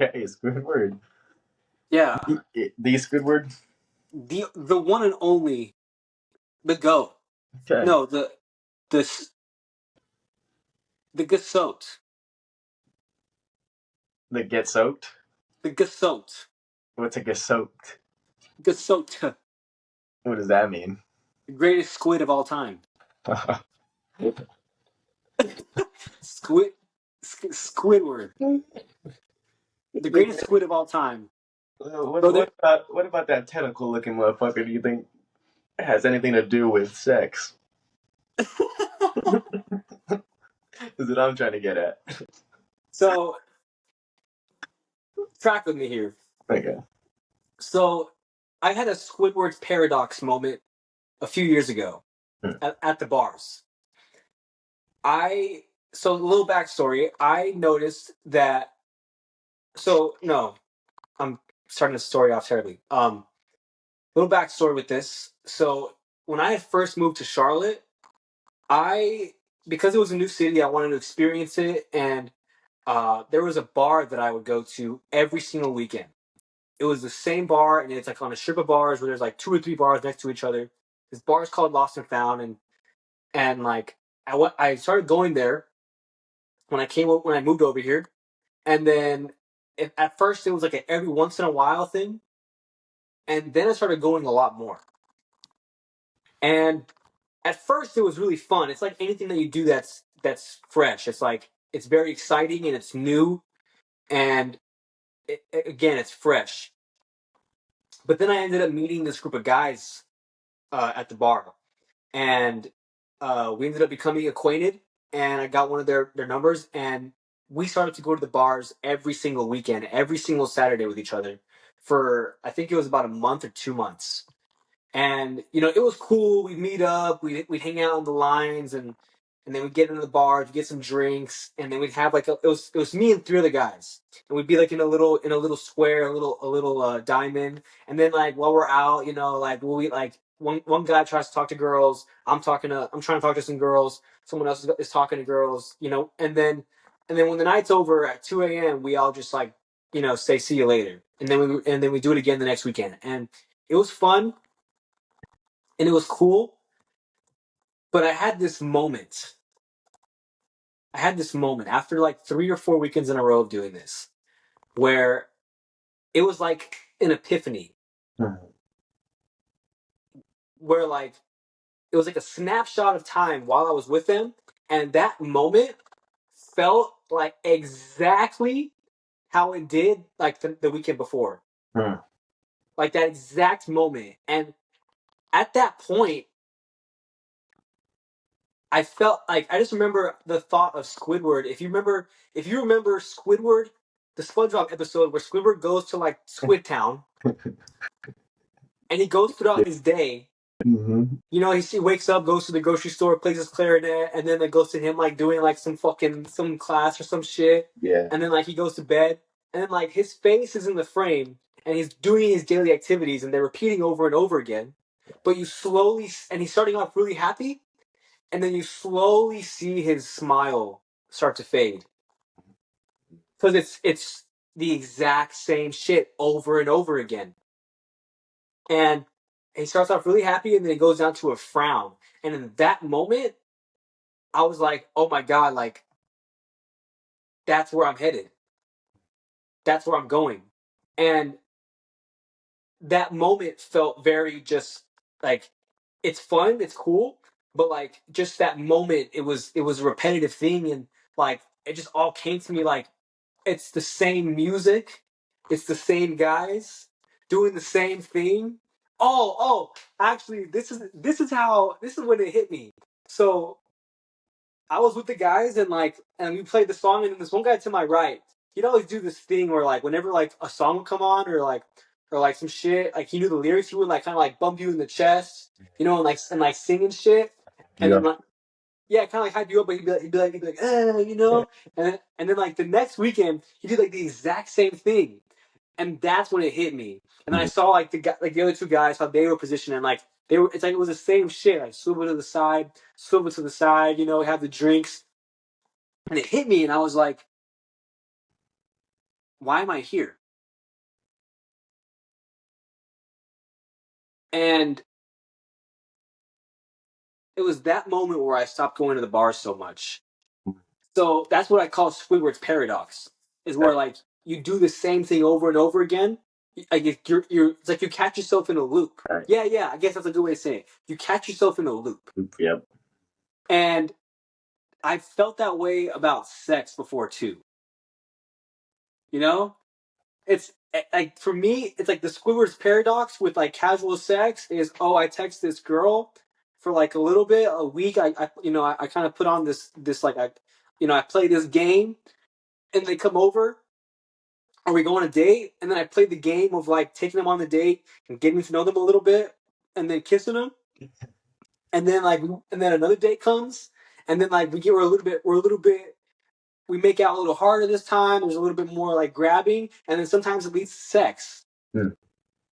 Okay, Squidward. Yeah, The Squidward. the one and only, the goat. Okay. No, the the Gasot, That get soaked. the Gasot, What's a get soaked? Gasot, What does that mean? the greatest squid of all time. Squid, Squidward, the greatest squid of all time. What Bro, there. what about what about that tentacle looking motherfucker? Do you think has anything to do with sex? Is what I'm trying to get at. So, track with me here. Okay. So, I had a Squidward paradox moment a few years ago Hmm. at the bars. I so a little backstory. I noticed that. So no, I'm starting the story off terribly. Little backstory with this. So when I had first moved to Charlotte, I because it was a new city, I wanted to experience it, and there was a bar that I would go to every single weekend. It was the same bar, and it's like on a strip of bars where there's like two or three bars next to each other. This bar is called Lost and Found, and like I started going there when I moved over here, and then at first it was like an every once in a while thing, and then I started going a lot more. And at first it was really fun. It's like anything that you do that's fresh. It's like it's very exciting and it's new, and again it's fresh. But then I ended up meeting this group of guys at the bar, and we ended up becoming acquainted. And I got one of their numbers, and we started to go to the bars every single weekend, every single Saturday with each other for I think it was about a month or 2 months. And it was cool. We'd meet up, we'd hang out on the lines, and then we'd get into the bars, we'd get some drinks, and then we'd have like it was me and three other guys, and we'd be like in a little square, a little diamond, and then like while we're out, like we'll be like one guy tries to talk to girls, I'm trying to talk to some girls, someone else is talking to girls, and then when the night's over at 2 a.m., we all just like say see you later, and then we do it again the next weekend, and it was fun and it was cool. But I had this moment. I had this moment after like 3 or 4 weekends in a row of doing this, where it was like an epiphany, where like it was like a snapshot of time while I was with them, and that moment felt like exactly how it did like the weekend before, Hmm. like that exact moment. And at that point, I felt like I just remember the thought of Squidward. If you remember Squidward, the SpongeBob episode where Squidward goes to like Squid Town and he goes throughout his day. Mm-hmm. He wakes up, goes to the grocery store, plays his clarinet, and then it goes to him like doing like some class or some shit, Yeah. and then like he goes to bed, and then like his face is in the frame, and he's doing his daily activities, and they're repeating over and over again. But you slowly, and he's starting off really happy, and then you slowly see his smile start to fade because it's the exact same shit over and over again. And he starts off really happy, and then it goes down to a frown. And in that moment, I was like, "Oh my god! Like that's where I'm headed. That's where I'm going." And that moment felt very just like it's fun, it's cool, but like just that moment, it was a repetitive thing, and like it just all came to me like it's the same music, it's the same guys doing the same thing. Oh, actually, this is when it hit me. So I was with the guys and we played the song, and this one guy to my right, he'd always do this thing where like whenever like a song would come on or like some shit, like he knew the lyrics, he would like kind of like bump you in the chest, and like singing shit, and Yeah. then like yeah, kind of like hype you up, but he'd be like, and then like the next weekend, he did like the exact same thing, and that's when it hit me. And then I saw like the other two guys how they were positioned, and like it's like it was the same shit, like swivel to the side, have the drinks, and it hit me, and I was like, why am I here? And it was that moment where I stopped going to the bar so much. So that's what I call Squidward's paradox. Is where like you do the same thing over and over again. Like if you're it's like you catch yourself in a loop. Right. Yeah. I guess that's a good way of saying it. You catch yourself in a loop. Yep. And I felt that way about sex before too. You know, it's like for me, it's like the Squidward's paradox with like casual sex is I text this girl for like a little bit, a week. I kind of put on this like I play this game, and they come over, or we go on a date, and then I play the game of like taking them on the date and getting to know them a little bit, and then kissing them, and then another date comes, and then like we're a little bit we make out a little harder this time. There's a little bit more like grabbing, and then sometimes it leads to sex. Mm.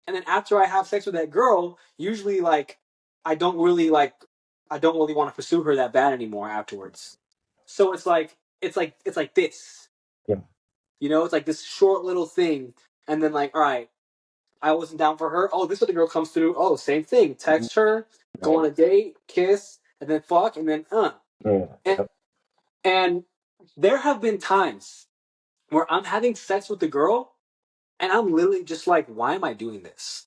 And then after I have sex with that girl, usually like I don't really like I don't really want to pursue her that bad anymore afterwards. So it's like this. Yeah. It's like this short little thing, and then like, all right, I wasn't down for her. Oh, this other girl comes through. Oh, same thing. Text her, go on a date, kiss, and then fuck, and then Yeah. And, and there have been times where I'm having sex with the girl, and I'm literally just like, why am I doing this?